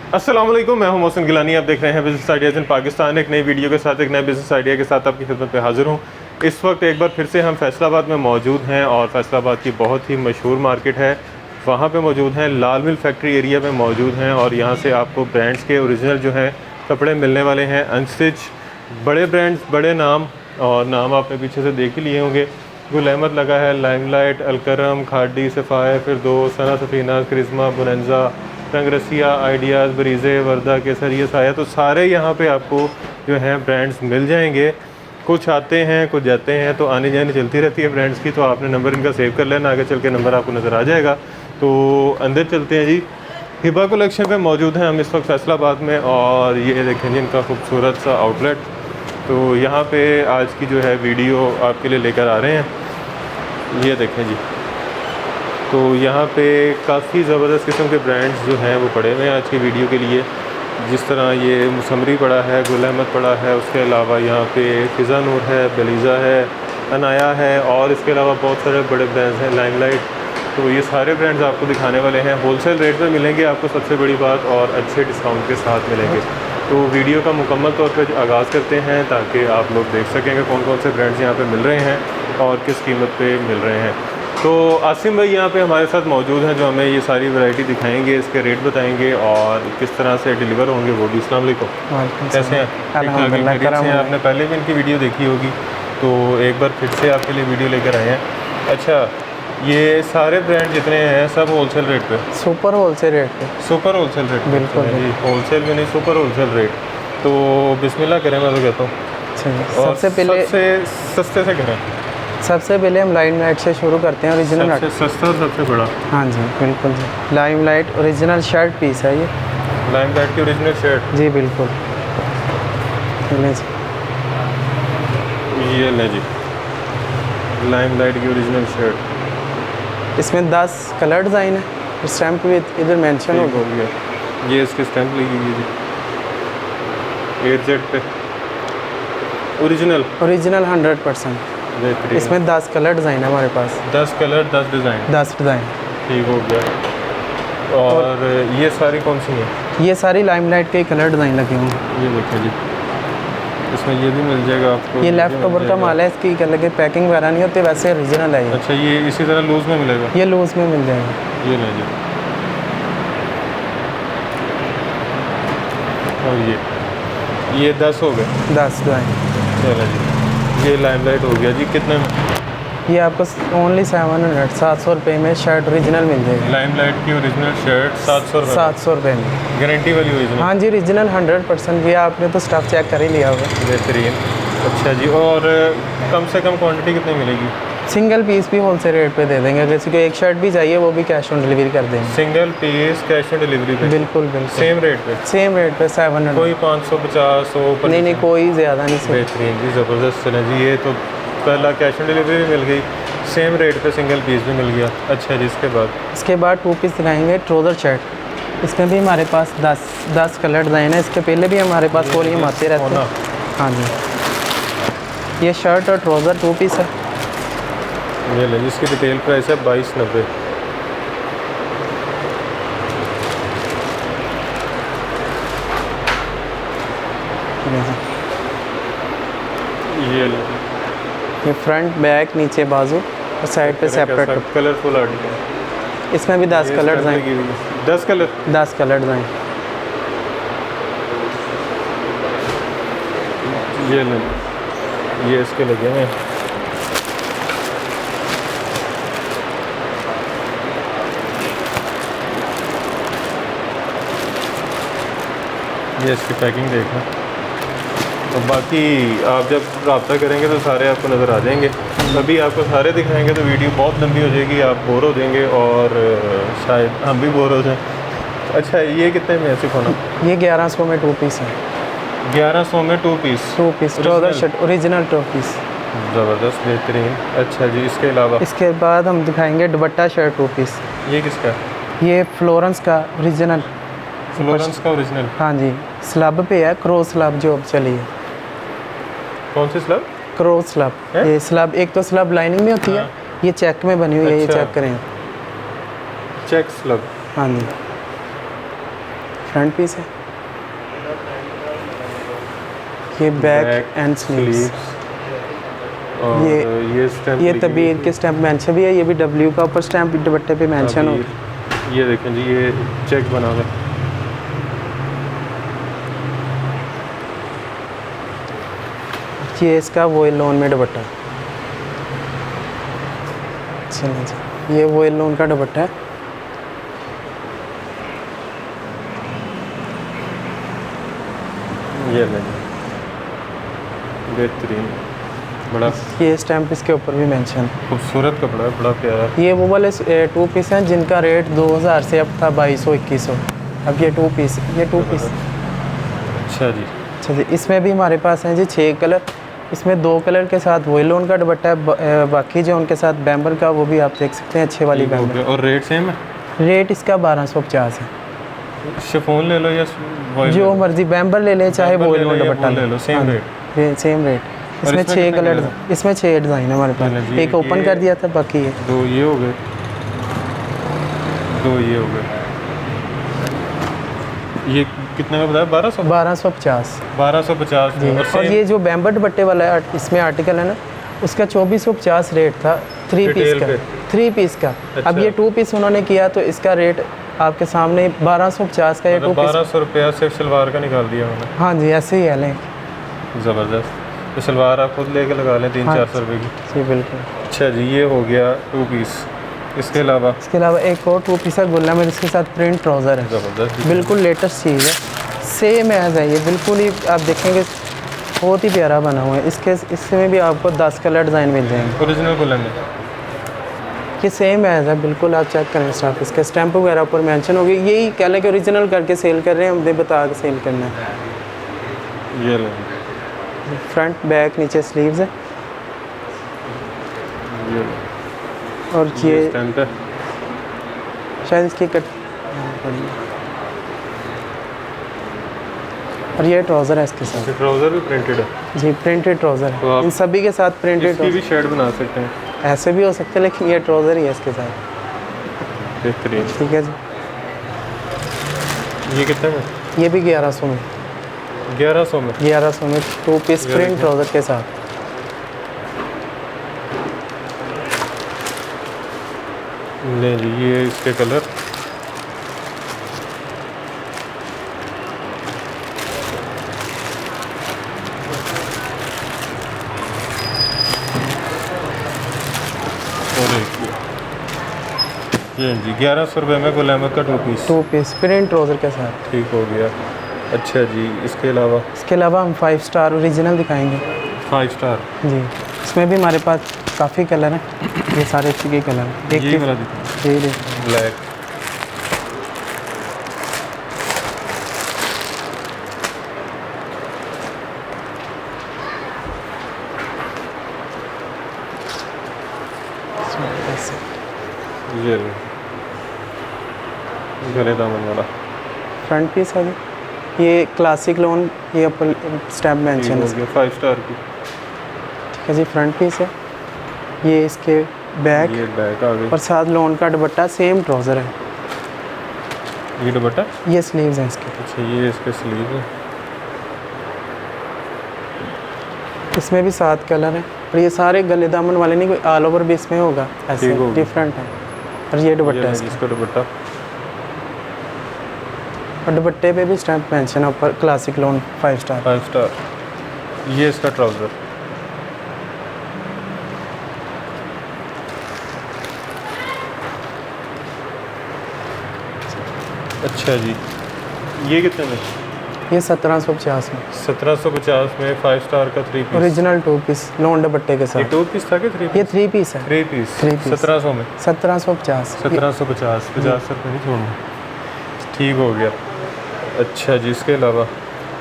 अस्सलाम वालेकुम, मैं हूं मोहसिन गिलानी। आप देख रहे हैं बिज़नेस आइडियाज़ इन पाकिस्तान। एक नई वीडियो के साथ एक नए बिज़नेस आइडिया के साथ आपकी खिदमत पे हाज़िर हूं। इस वक्त एक बार फिर से हम फैसलाबाद में मौजूद हैं और फैसलाबाद की बहुत ही मशहूर मार्केट है, वहाँ पे मौजूद हैं। लाल मिल फैक्ट्री एरिया में मौजूद हैं और यहाँ से आपको ब्रांड्स के ओरिजिनल जो हैं कपड़े मिलने वाले हैं, अनस्टिच, बड़े ब्रांड्स, बड़े नाम। और नाम आपने पीछे से देख ही लिए होंगे। गुल अहमद लगा है, लाइमलाइट, अलकरम, खाडी, सफ़ायर, फिरदौस, सना सफ़ीना, क्रिज़मा, बुनंजा, रंगरसिया, आइडियाज़, बरीज़े, वर्दा, केसर, ये साया, तो सारे यहाँ पे आपको जो हैं ब्रांड्स मिल जाएंगे। कुछ आते हैं, कुछ जाते हैं, तो आने जाने चलती रहती है ब्रांड्स की। तो आपने नंबर इनका सेव कर लेना, आगे चल के नंबर आपको नज़र आ जाएगा। तो अंदर चलते हैं जी। हिबा कलेक्शन पे मौजूद हैं हम इस वक्त फैसलाबाद में, और ये देखें जी इनका खूबसूरत सा आउटलेट। तो यहाँ पे आज की जो है वीडियो आपके लिए लेकर आ रहे हैं। ये देखें जी, तो यहाँ पे काफ़ी ज़बरदस्त किस्म के ब्रांड्स जो हैं वो पड़े हुए हैं आज की वीडियो के लिए। जिस तरह ये मुसमरी पड़ा है, गुल अहमद पड़ा है, उसके अलावा यहाँ पे फ़िज़ा नूर है, बेलीज़ा है, अनाया है, और इसके अलावा बहुत सारे बड़े ब्रांड्स हैं, लाइमलाइट। तो ये सारे ब्रांड्स आपको दिखाने वाले हैं। होलसेल रेट में मिलेंगे आपको, सबसे बड़ी बात, और अच्छे डिस्काउंट के साथ मिलेंगे। तो वीडियो का मुकम्मल तौर पर आगाज़ करते हैं ताकि आप लोग देख सकें कि कौन कौन से ब्रांड्स यहाँ पे मिल रहे हैं और किस कीमत पे मिल रहे हैं। तो आसिम भाई यहाँ पे हमारे साथ मौजूद हैं जो हमें ये सारी वैरायटी दिखाएंगे, इसके रेट बताएंगे और किस तरह से डिलीवर होंगे वो भी। अस्सलाम वालेकुम, कैसे हैं? अल्हम्दुलिल्लाह। आपने पहले भी इनकी वीडियो देखी होगी, तो एक बार फिर से आपके लिए वीडियो लेकर आए हैं। अच्छा, ये सारे ब्रांड जितने हैं सब होलसेल रेट पे? सुपर होलसेल रेट पे। Super wholesale rate? बिल्कुल जी, होलसेल में नहीं, सुपर होलसेल रेट। तो बिस्मिल्लाह करें, मैं तो कहता हूँ। सबसे पहले सबसे सस्ते से करें। सबसे पहले हम लाइमलाइट से शुरू करते हैं। ओरिजिनल सबसे सस्ता और सबसे बड़ा? हाँ जी बिल्कुल जी। लाइमलाइट ओरिजिनल शर्ट पीस है ये। लाइमलाइट की ओरिजिनल शर्ट? जी बिल्कुल। ले जी, ये ले जी, लाइमलाइट की ओरिजिनल शर्ट। इसमें 10 कलर डिज़ाइन है। स्टैम्प भी इधर मेंशन हो गया। ये इसकी स्टैम्प लगी हुई है जी, 8Z पे ओरिजिनल 100%। बेहतरीन। इसमें 10 कलर डिज़ाइन है हमारे पास। 10 कलर 10 डिज़ाइन? 10 डिज़ाइन। ठीक हो गया। और ये सारी कौन सी हैं? ये सारी लाइमलाइट के कलर डिज़ाइन लगे हुए हैं। ये देखिए जी, इसमें ये भी मिल जाएगा आपको। ये लेफ्ट ओवर का माल है, इसकी लगे पैकिंग वगैरह नहीं होती, वैसे ओरिजिनल है ये। अच्छा, ये इसी तरह लूज़ में मिलेगा? ये लूज़ में मिल जाएगा। ये ले जी, और ये 10 हो गए। 10 डिज़ाइन। चलो जी, ये लाइमलाइट हो गया जी। कितने में? ये आपको ओनली 700 रुपये में शर्ट ओरिजिनल मिल जाएगी। लाइमलाइट की ओरिजिनल शर्ट 700 रुपये? 700 रुपये में। गारंटी वाली ओरिजिनल? हाँ जी, ओरिजिनल 100%। ये आपने तो स्टफ चेक कर ही लिया होगा। बेहतरीन। अच्छा जी, और कम से कम क्वांटिटी कितनी मिलेगी? सिंगल पीस भी होलसेल रेट पे दे देंगे। अगर किसी को एक शर्ट भी चाहिए वो भी कैश ऑन डिलीवरी कर देंगे। Single piece cash on delivery पे? बिल्कुल बिल्कुल। सेम रेट पे? सेम रेट पे 700। कोई 550 100? नहीं, कोई ज़्यादा नहीं। बेहतरीन जी, ज़बरदस्त। चलें जी, ये तो पहला कैश ऑन डिलीवरी भी मिल गई, सेम रेट पे सिंगल पीस भी मिल गया। अच्छा जी, इसके बाद 2 पीस दिखाएंगे ट्राउज़र शर्ट। इसमें भी हमारे पास 10 कलर डिज़ाइन है। इसके पहले भी हमारे पास वॉल्यूम आते रहते हैं। हाँ जी, ये शर्ट और ट्राउज़र 2 पीस है। ये ले, जिसकी रिटेल प्राइस है 2290। ये ले, ये फ्रंट बैक नीचे बाजू और साइड पे सेपरेट कलरफुल आर्टिकल। इसमें भी 10 colour design. 10 colour? 10 colour design. ये ले, ये इसके लगे हैं। ये इसकी पैकिंग देखना। तो बाकी आप जब रब्ता करेंगे तो सारे आपको नज़र आ जाएंगे। अभी आपको सारे दिखाएंगे तो वीडियो बहुत लंबी हो जाएगी, आप बोर हो जाएंगे और शायद हम भी बोर हो जाएं। अच्छा, ये कितने में है सिखाना? ये 1100 में 2 पीस है। 1100 में 2 piece? 2 piece trouser shirt original 2 piece. ज़बरदस्त, बेहतरीन। अच्छा जी, इसके अलावा? इसके बाद हम दिखाएंगे दुपट्टा शर्ट 2 पीस। ये किसका? ये फ्लोरेंस का ओरिजिनल। फ्लोरेंस का ओरिजिनल? हाँ जी, स्लब पे है, क्रॉस स्लब जो अब चली है। कौन सी स्लब? Cross slub. ये स्लब, एक तो स्लब लाइनिंग में होती है, ये चेक में बनी हुई है। ये चेक करें, चेक स्लब। हाँ जी, फ्रंट पीस है, ये बैक एंड स्लीव्स। और ये स्टैम्प ये तबीर के स्टैम्प मेंशन भी है, ये भी डब्ल्यू का ऊपर स्टैम्प दुपट्टे पे मेंशन हो। ये देखें जी, ये चेक बना हुआ है। ये इसका वोयल लोन में दुपट्टा। चलिए जी, ये वोयल लोन का दुपट्टा है। ये नहीं, बेहतरीन, बड़ा ये स्टैम्प इसके ऊपर भी मेंशन। खूबसूरत कपड़ा है, बड़ा प्यारा। ये वो वाले 2 पीस हैं जिनका रेट 2000 से अब था 2200-2100। अब ये 2 पीस, ये 2 पीस। अच्छा जी, अच्छा जी, इसमें भी हमारे पास हैं जी 6 कलर। इसमें 2 कलर के साथ वही लोन का दुपट्टा है, बाकी जो उनके साथ बैम्बर का वो भी आप देख सकते हैं, अच्छे वाली ठीक हो बैम्बर। गया। और रेट सेम है? रेट इसका 1250 है। शिफॉन ले लो या वॉइल जो ले लो? मर्जी बैम्बर ले लें, चाहे बैम्बर वही ले लोन लो या दुपट्टा वो ले लो, सेम रेट। Same rate. और इसमें इसमें 6 कितने कलर, कलर इसमें 6 डिज़ाइन है हमारे चलो पास। जी, एक ओपन ये- कर दिया था, बाकी ये 2 ये हो गए, 2 ये हो गए। ये कितने का बताया? 1200? 1250 1250 जी। में। और ये जो बैम्बर दुपट्टे वाला है इसमें आर्टिकल है ना, उसका 2450 रेट था 3 पीस रिटेल का। पे? 3 पीस का। अच्छा। अब ये 2 पीस उन्होंने किया तो इसका रेट आपके सामने 1250 का ये 2 मतलब पीस। 1200 रुपया सिर्फ सलवार का निकाल दिया उन्होंने। हाँ जी, ऐसे ही है लें। ज़बरदस्त। तो सलवार आप खुद लेके लगा लें 300-400 रुपये की। जी बिल्कुल। अच्छा जी, ये हो गया 2 पीस। इसके अलावा इसके अलावा एक और 2 पीस है गुल्ला में, जिसके साथ प्रिंट ट्राउज़र है। ज़बरदस्त। बिल्कुल लेटेस्ट चीज़ है, सेम एज है ये, बिल्कुल ही आप देखेंगे बहुत ही प्यारा बना हुआ है। इसमें भी आपको 10 कलर डिज़ाइन मिल जाएंगे। ओरिजिनल बुलंद है। ये सेम एज है बिल्कुल, आप चेक करें स्टाफ, इसके स्टैंप वगैरह ऊपर मेंशन होगी। यही कह लें कि ओरिजिनल करके सेल कर रहे हैं, हमने बता के सेल करना है। ये लें, फ्रंट बैक नीचे स्लीव्स है। ये लें। और ये स्टैम्प है। शायद इसकी कट, और ये ट्राउज़र है इसके साथ। ट्राउज़र भी प्रिंटेड है। जी प्रिंटेड ट्राउज़र तो है, आप इन सभी के साथ प्रिंटेड। इसकी भी शेड बना सकते हैं। ऐसे भी हो सकते हैं, लेकिन ये ट्राउज़र ही है इसके साथ। बेहतरीन। ठीक है जी। ये कितने में? ये भी 1100 में। 1100 में। 1100 में 2 पीस ये प्रिंट देखो। ट्राउज़र के साथ। ले जी, ये इसके कलर। और एक ये जी 1100 रुपये में गुल अहमद का 2 पीस। 2 पीस प्रिंट ट्राउज़र के साथ। ठीक हो गया। अच्छा जी, इसके अलावा इसके अलावा हम 5 स्टार ओरिजिनल दिखाएंगे 5 स्टार। जी। इसमें भी हमारे पास काफ़ी कलर हैं, ये सारे इसी के कलर हैं। एक ये की वाला दिखा, ये देखिए। ब्लैक। ये लो, गले दामन वाला। फ्रंट पीस है जी। ये क्लासिक लोन, ये ऊपर स्टैम्प ठीक मेंशन हो है। गया 5 स्टार की। ठीक है जी, फ्रंट पीस है। ये इसके बैक ये बैक आ गई। और साथ लोन का दुपट्टा, सेम ट्राउज़र है। ये दुपट्टा। ये स्लीव्स हैं इसके। अच्छा, ये इसके स्लीव है। इसमें भी 7 कलर हैं, और ये सारे गले दामन वाले नहीं, कोई ऑल ओवर भी इसमें होगा, ऐसे ठीक होगा। डिफरेंट है। और ये दुपट्टा है ये इसका। इसका दुपट्टा। और दुपट्टे पे भी स्टैम्प मेंशन है ऊपर, क्लासिक लोन 5 स्टार। 5 स्टार। ये इसका ट्राउज़र। अच्छा जी, ये कितने में? ये 1750 में 1750 में 5 स्टार का 3 पीस। ओरिजिनल 2 पीस लोन दुपट्टे के ये साथ। 2 पीस था कि 3 ये पीस? 3 पीस है। 3 पीस। 3 पीस। 1700 में। 1750। 1750, 50 रुपये नहीं छोड़ना। ठीक हो गया। अच्छा जी, इसके अलावा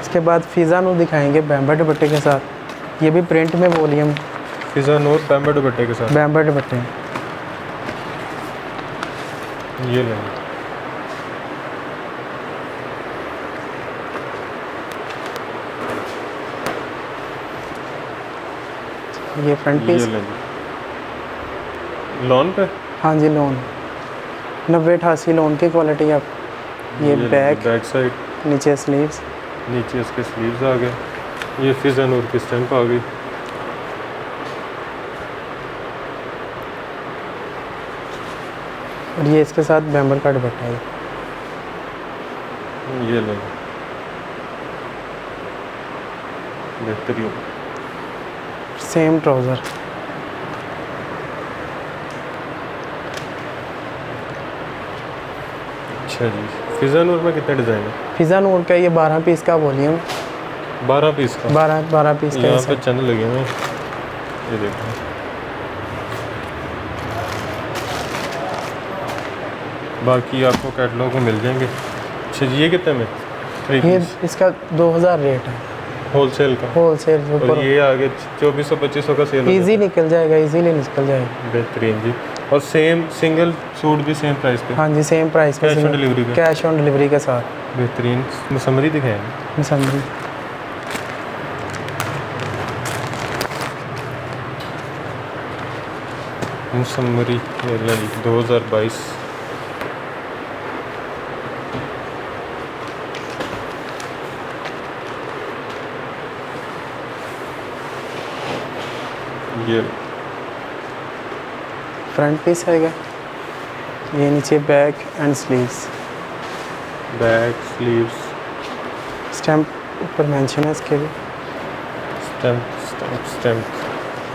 इसके बाद फिज़ा नूर दिखाएंगे बैम्बर दुपट्टे के साथ। ये भी प्रिंट में वॉल्यूम फिजा नूर बैम्बर दुपट्टे के साथ। बैम्बर दुपट्टे। ये लेंगे। ये फ्रंट ये पीस। लेंगे। लॉन पे। हाँ जी, लोन 90-88 लोन की क्वालिटी। आप ये लेंगे, बैक बैक साइड। नीचे स्लीव्स, नीचे इसके स्लीव्स आ गए। ये फिजा नूर की स्टैंप आ गई। और ये इसके साथ बैम्बर का दुपट्टा है। ये लें, बेहतरीन। सेम ट्राउज़र, अच्छा जी, फिजा नूर में कितने डिज़ाइन है? फिजा नूर का ये 12 पीस का वॉल्यूम, 12 पीस का। 12 पीस का यहाँ ये पे set। चंद लगे हुए हैं, ये देखो। बाकी आपको कैटलॉग में मिल जाएंगे। अच्छा जी, ये कितने में? 3 ये पीस इसका 2000 रेट है होलसेल का। होलसेल और ऊपर। ये आगे 2400-2500 का सेल इजी निकल जाएगा, इजीली निकल जाएगा। बेहतरीन जी। और सेम सिंगल सूट भी सेम प्राइस पे? हाँ जी, सेम प्राइस पे, कैश ऑन डिलीवरी पे? कैश ऑन डिलीवरी के साथ। बेहतरीन। मुसम्मरी दिखाएंगे। मुसम्मरी, मुसम्मरी ये ले ली 2022। ये फ्रंट पीस आएगा। ये नीचे back and sleeves, back sleeves, stamp ऊपर मेंशन है इसके भी। स्टैम्प स्टैम्प स्टैम्प,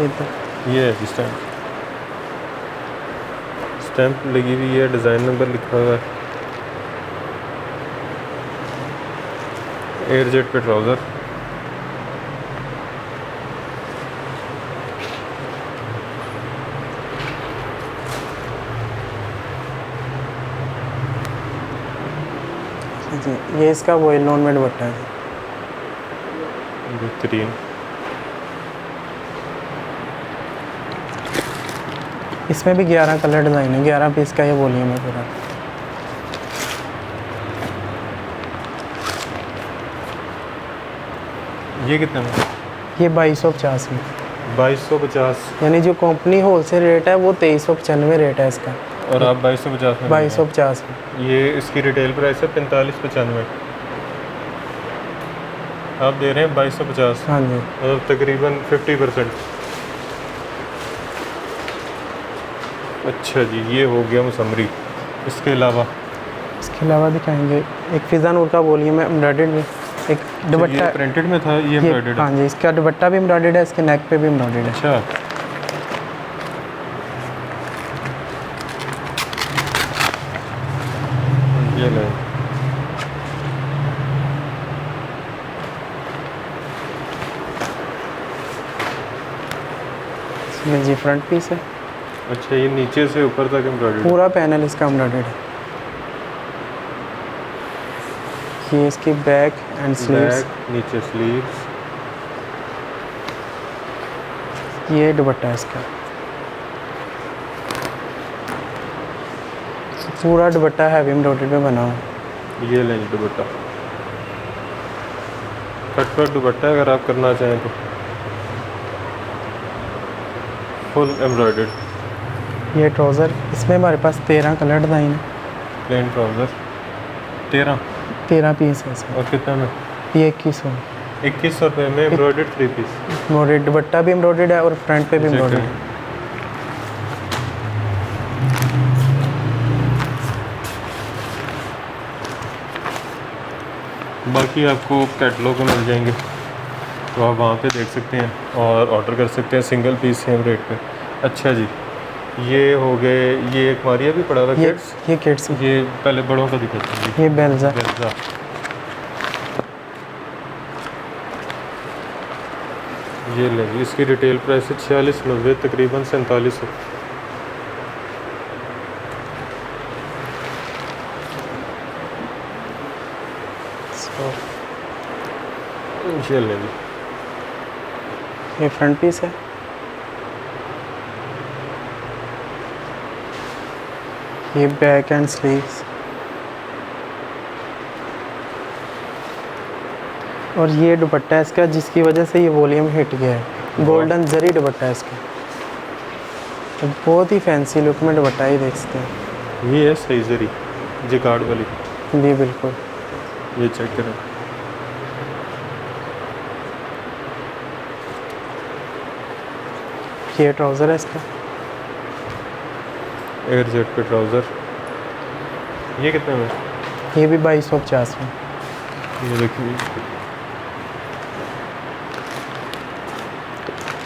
ये तक ये है जी स्टैम्प। स्टैम्प लगी हुई है, डिज़ाइन नंबर लिखा हुआ है। एयर जेट पे ट्राउज़र। जी, ये इसका वॉयल नॉन में दुपट्टा है। बेहतरीन। इसमें भी 11 कलर डिज़ाइन है, 11 पीस का ये वॉल्यूम है पूरा। ये कितने में? ये 2250 में, 2250। यानी जो कंपनी होलसेल रेट है वो 2395 रेट है इसका, और आप 2250 में? 2250 में। ये इसकी रिटेल प्राइस है 4595। आप दे रहे हैं 2250, हाँ जी, और तकरीबन 50%। अच्छा जी, ये हो गया मुसम्मरी। इसके अलावा इसके अलावा दिखाएंगे एक फिजा नूर का वॉल्यूम है एम्ब्रॉयडर्ड में, एक दुपट्टा। ये प्रिंटेड में था, ये एम्ब्रॉयडर्ड है। हाँ जी, इसका दुपट्टा भी एम्ब्रॉयडर्ड है, इसके नेक पे भी एम्ब्रॉयडर्ड है। अच्छा, ये ले। इसमें जी फ्रंट पीस है, अच्छा, ये नीचे से ऊपर तक एम्ब्रॉयडर्ड है। पूरा पैनल इसका एम्ब्रॉयडर्ड है। ये इसकी बैक एंड स्लीव्स, बैक, नीचे स्लीव्स। ये दुपट्टा है इसका, पूरा दुपट्टा हैवी एम्ब्रॉयडर्ड में बना हुआ। ये लें दुपट्टा, कट दुपट्टा अगर आप करना चाहें तो। Full embroidered. ये ट्राउज़र, इसमें हमारे पास 13 कलर डिज़ाइन है। Plane trouser 13। 13 पीस है इसमें। और कितना में? ये 2100 में। 2100 रुपये में एम्ब्रॉयडर्ड 3 पीस। एम्ब्रॉयडर्ड दुपट्टा भी एम्ब्रॉयडर्ड है और फ्रंट पे भी एम्ब्रॉयडर्ड है। बाकी आपको कैटलॉग में मिल जाएंगे, तो आप वहाँ पे देख सकते हैं और ऑर्डर कर सकते हैं सिंगल पीस सेम रेट पे। अच्छा जी, ये हो गए। ये एक मारिया भी पड़ा हुआ है, किड्स। ये किड्स, ये पहले बड़ों का दिखाते हैं जी। ये बेल्जा। बेल्जा। ये ले जी, इसकी रिटेल प्राइस है 4690, तकरीबन 4700। ये ले जी, ये फ्रंट पीस है। ये बैक एंड स्लीव्स, और ये दुपट्टा है इसका, जिसकी वजह से ये वॉल्यूम हिट गया है। गोल्डन जरी दुपट्टा है इसका, तो बहुत ही फैंसी लुक में दुपट्टा ही देख सकते हैं। ये है सही जरी जिकार्ड वाली। जी बिल्कुल। ये चेक करें, ये ट्राउज़र है इसका, एयर जेट पे ट्राउज़र। ये कितने में? ये भी 2250 में। ये देखिए,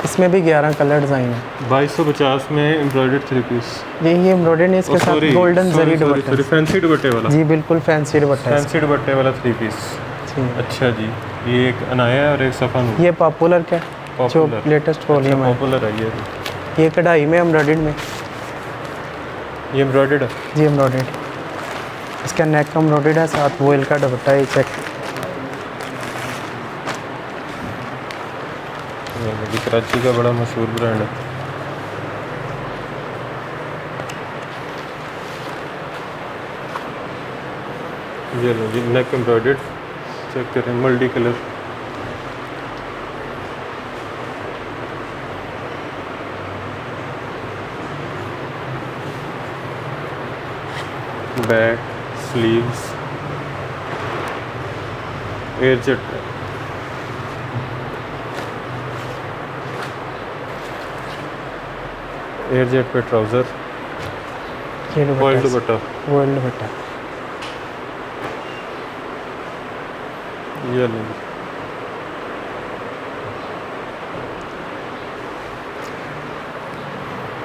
इसमें भी 11 कलर डिज़ाइन है। 2250 में एम्ब्रॉयडर्ड 3 पीस। ये एम्ब्रॉयडरी नहीं, इसके साथ गोल्डन जरी दुपट्टा। फैंसी दुपट्टे वाला। जी बिल्कुल फैंसी दुपट्टा है फैंसी दुपट्टे वाला 3 पीस। जी। अच्छा जी, ये एक अनाया है और एक सफ़ान। ये पॉपुलर का जो लेटेस्ट वॉल्यूम है। पॉपुलर है ये कढ़ाई में एम्ब्रॉयडर्ड में, ये एम्ब्रॉयडर्ड है जी एम्ब्रॉयडर्ड। इसका नेक एम्ब्रॉयडर्ड है, साथ वोयल का दुपट्टा है। चेक, ये कराची का बड़ा मशहूर ब्रांड है। ये लो जी, नेक एम्ब्रॉयडर्ड, चेक करें, multi colour. Back, sleeves, air jet, air jet पे ट्राउज़र, ये वॉयल दुपट्टा, दुपट्टा। वोयल दुपट्टा। ये लो,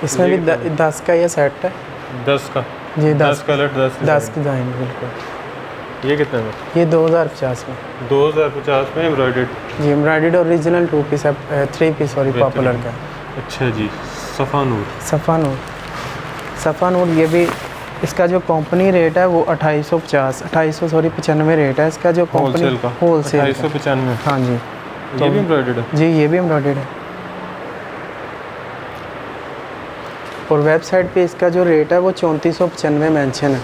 इसमें ये भी 10 का ये सेट है 10 का। जी। 10 कलर, 10 10 डिज़ाइन बिल्कुल। ये कितने में? ये 2050 में। 2050 में एम्ब्रॉयडर्ड। जी एम्ब्रॉयडर्ड ओरिजिनल 2 पीस है, 3 पीस सॉरी पॉपुलर का। अच्छा जी, सफ़ा नूर। सफ़ा नूर ये भी, इसका जो कंपनी रेट है वो 2895 रेट है इसका, जो कंपनी होलसेल का होलसेल 2895। हाँ जी। ये भी एम्ब्रॉयडर्ड है। जी ये भी एम्ब्रॉयडर्ड है। और वेबसाइट पे इसका जो रेट है वो 3495 मेंशन है।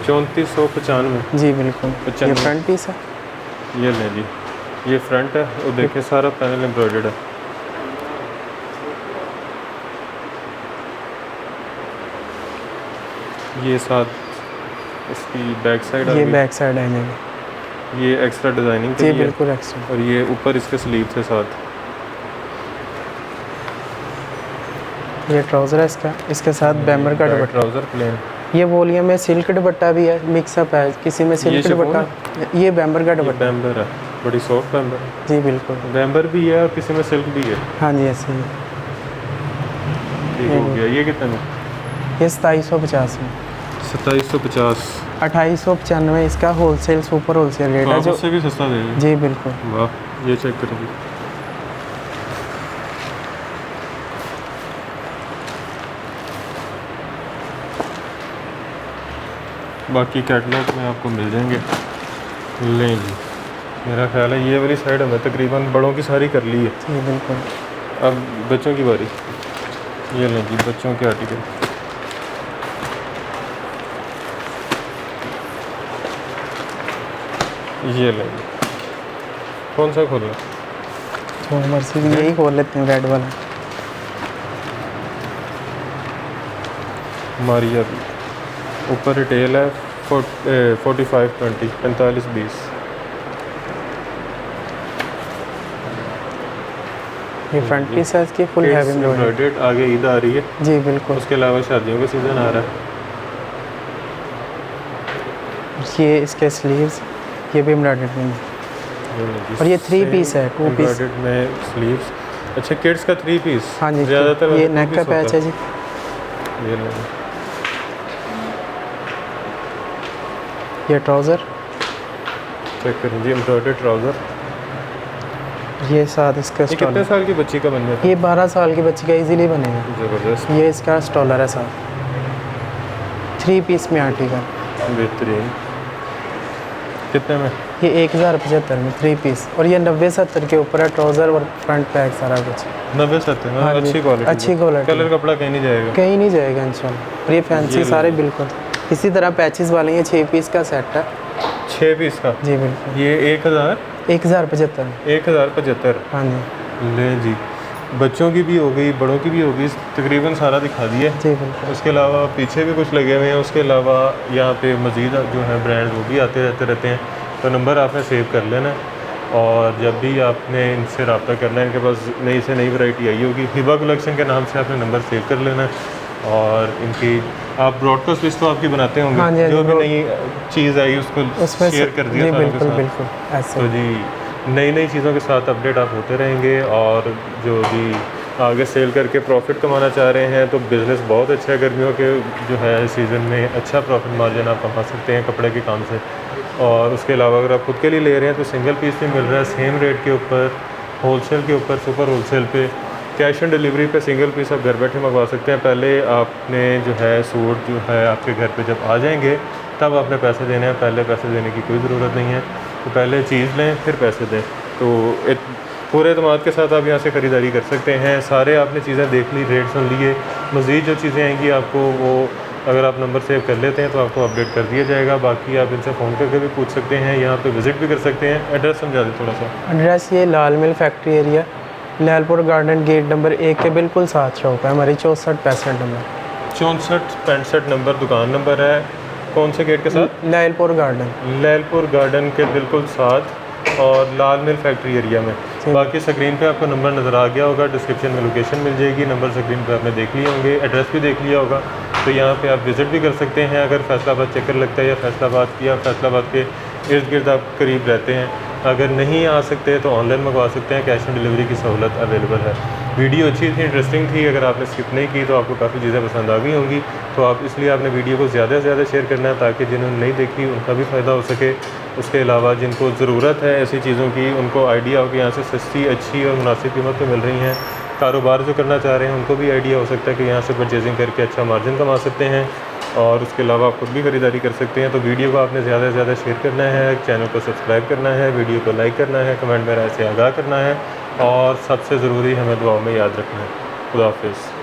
3495। जी बिल्कुल। 95। ये फ्रंट पीस है। ये ले जी, ये फ्रंट है और देखिए सारा पैनल एम्ब्रॉयडर्ड है। ये साथ इसकी बैक साइड, ये बैक साइड है जी। ये एक्स्ट्रा डिज़ाइनिंग के जी लिए, बिल्कुल एक्स्ट्रा। और ये ऊपर इसके स्लीव के साथ। ये ट्राउज़र है इसका, इसके साथ बैम्बर का दुपट्टा। Trouser plain. ये वॉल्यूम में सिल्क दुपट्टा भी है, मिक्सअप है, किसी में सिल्क शिफॉन दुपट्टा। ये बैम्बर का दुपट्टा। बैम्बर है, बड़ी सॉफ्ट बैम्बर है। जी बिल्कुल। बैम्बर भी है और किसी में सिल्क भी है। हाँ जी ऐसे ही। ठीक हो गया। ये कितने में? ये 2750 में। 2750। 2895 इसका होलसेल सुपर होलसेल रेट है जो जो। उससे भी सस्ता दे रहे जी बिल्कुल। हैं। वाह, ये चेक करेंगे। बाकी कैटलॉग में आपको मिल जाएंगे। लें जी, मेरा ख्याल है ये वाली साइड हमें तकरीबन बड़ों की सारी कर ली है। जी बिल्कुल। अब बच्चों की बारी। ये लें जी, बच्चों के आर्टिकल। ये लें जी, कौन सा खोलना? जो मर्जी की यही खोल लेते हैं, रेड वाला। मारिया भी ऊपर रिटेल है 4520, 4520। ये फ्रंट पीस है इसकी, फुल हैवी एम्ब्रॉयडर्ड। आगे ईद आ रही है, जी बिल्कुल। उसके अलावा शादियों का सीज़न आ रहा है। ये इसके स्लीव्स, ये भी एम्ब्रॉयडर्ड में। और ये 3 पीस है, 2 पीस एम्ब्रॉयडर्ड में स्लीव्स। अच्छा, किड्स का 3 पीस। हाँ जी। ज़्यादातर ये two नेक का piece पैच होता है जी। ये लें। ये ट्राउज़र, चेक करें जी, एम्ब्रॉयडर्ड ट्राउज़र। ये साथ इसका ये कितने स्टॉलर। साल की बच्ची का बन जाता है? ये 12 साल की बच्ची का इजीली बनेगा। ज़बरदस्त, ये इसका स्टॉलर है साथ, 3 पीस में आर्टिकल। बेहतरीन। कितने में? ये 1075 में 3 पीस। और ये 90-70 के ऊपर है, ट्राउज़र और फ्रंट पैक सारा कुछ। 90-70 में? हाँ जी, अच्छी क्वालिटी। अच्छी क्वालिटी। कलर कपड़ा कहीं नहीं जाएगा। कहीं नहीं जाएगा इंशाल्लाह। और ये फैंसी ये सारे बिल्कुल इसी तरह पैचेस वाले हैं। 6 पीस का सेट है। 6 पीस का? जी बिल्कुल। ये 1000 1075। 1075। हाँ जी। ले जी, बच्चों की भी हो गई, बड़ों की भी हो गई, तकरीबन सारा दिखा दिया। जी बिल्कुल। उसके अलावा पीछे भी कुछ लगे हुए हैं। उसके अलावा यहाँ पे मज़ीद जो है ब्रांड वो भी आते रहते हैं, तो नंबर आपने सेव कर लेना है और जब भी आपने इनसे रब्ता करना है, इनके पास नई से नई वैरायटी आई होगी, हिबा कलेक्शन के नाम से आपने नंबर सेव कर लेना है और इनकी आप ब्रॉडकास्ट लिस्ट तो आपकी बनाते होंगे। हाँ जी, हाँ जी, जो भी नई चीज़ आई उसको उसमें शेयर कर दिया जी सारों के बिल्कुल साथ। बिल्कुल ऐसे। तो जी नई नई चीज़ों के साथ अपडेट आप होते रहेंगे और जो भी आगे सेल करके प्रॉफिट कमाना चाह रहे हैं तो बिज़नेस बहुत अच्छा है। गर्मियों के जो है सीज़न में अच्छा प्रॉफिट मार्जिन आप कमा सकते हैं कपड़े के काम से। और उसके अलावा अगर आप खुद के लिए ले रहे हैं तो सिंगल पीस भी मिल रहा है सेम रेट के ऊपर, होलसेल के ऊपर, सुपर होलसेल पे, कैश ऑन डिलीवरी पे सिंगल पीस आप घर बैठे मंगवा सकते हैं। पहले आपने जो है सूट जो है आपके घर पे जब आ जाएंगे तब आपने पैसे देने हैं, पहले पैसे देने की कोई ज़रूरत नहीं है। तो पहले चीज़ लें फिर पैसे दें। तो पूरे अतमाद के साथ आप यहाँ से ख़रीदारी कर सकते हैं। सारे आपने चीज़ें देख ली, रेट सुन लिए, मज़ीद जो चीज़ें आएंगी आपको वो अगर आप नंबर सेव कर लेते हैं तो आपको अपडेट कर दिया जाएगा। बाकी आप इनसे फ़ोन करके भी पूछ सकते हैं, यहाँ पे विज़िट भी कर सकते हैं। एड्रेस समझा दें थोड़ा सा। एड्रेस ये Lal mill factory area, Lyallpur garden, gate number 1 के बिल्कुल साथ शॉप है हमारी, 6465 नंबर। 6465 नंबर दुकान नंबर है। कौन से गेट के साथ? लैलपुर गार्डन। लैलपुर गार्डन के बिल्कुल साथ और लाल मिल फैक्ट्री एरिया में। बाकी स्क्रीन पे आपको नंबर नज़र आ गया होगा, डिस्क्रिप्शन में लोकेशन मिल जाएगी, नंबर स्क्रीन पे आपने देख लिए होंगे, एड्रेस भी देख लिया होगा। तो यहाँ पे आप विज़िट भी कर सकते हैं अगर फैसलाबाद चक्कर लगता है या फैसलाबाद के इर्द गिर्द आप करीब रहते हैं। अगर नहीं आ सकते तो ऑनलाइन मंगवा सकते हैं, कैश ऑन डिलीवरी की सहूलत अवेलेबल है। वीडियो अच्छी थी, इंटरेस्टिंग थी, अगर आपने स्किप नहीं की तो आपको काफ़ी चीज़ें पसंद आ गई होंगी। तो आप इसलिए आपने वीडियो को ज़्यादा से ज़्यादा शेयर करना है ताकि जिन्होंने नहीं देखी उनका भी फ़ायदा हो सके। उसके अलावा जिनको ज़रूरत है ऐसी चीज़ों की, उनको आइडिया हो कि यहाँ से सस्ती, अच्छी और मुनासिब कीमत पर मिल रही हैं। कारोबार जो करना चाह रहे हैं उनको भी आइडिया हो सकता है कि यहाँ से परचेजिंग करके अच्छा मार्जिन कमा सकते हैं और उसके अलावा आप खुद भी ख़रीदारी कर सकते हैं। तो वीडियो को आपने ज़्यादा से ज़्यादा शेयर करना है, चैनल को सब्सक्राइब करना है, वीडियो को लाइक करना है, कमेंट में राय से आगाह करना है और सबसे ज़रूरी हमें दुआओं में याद रखना है। खुदा हाफिज़।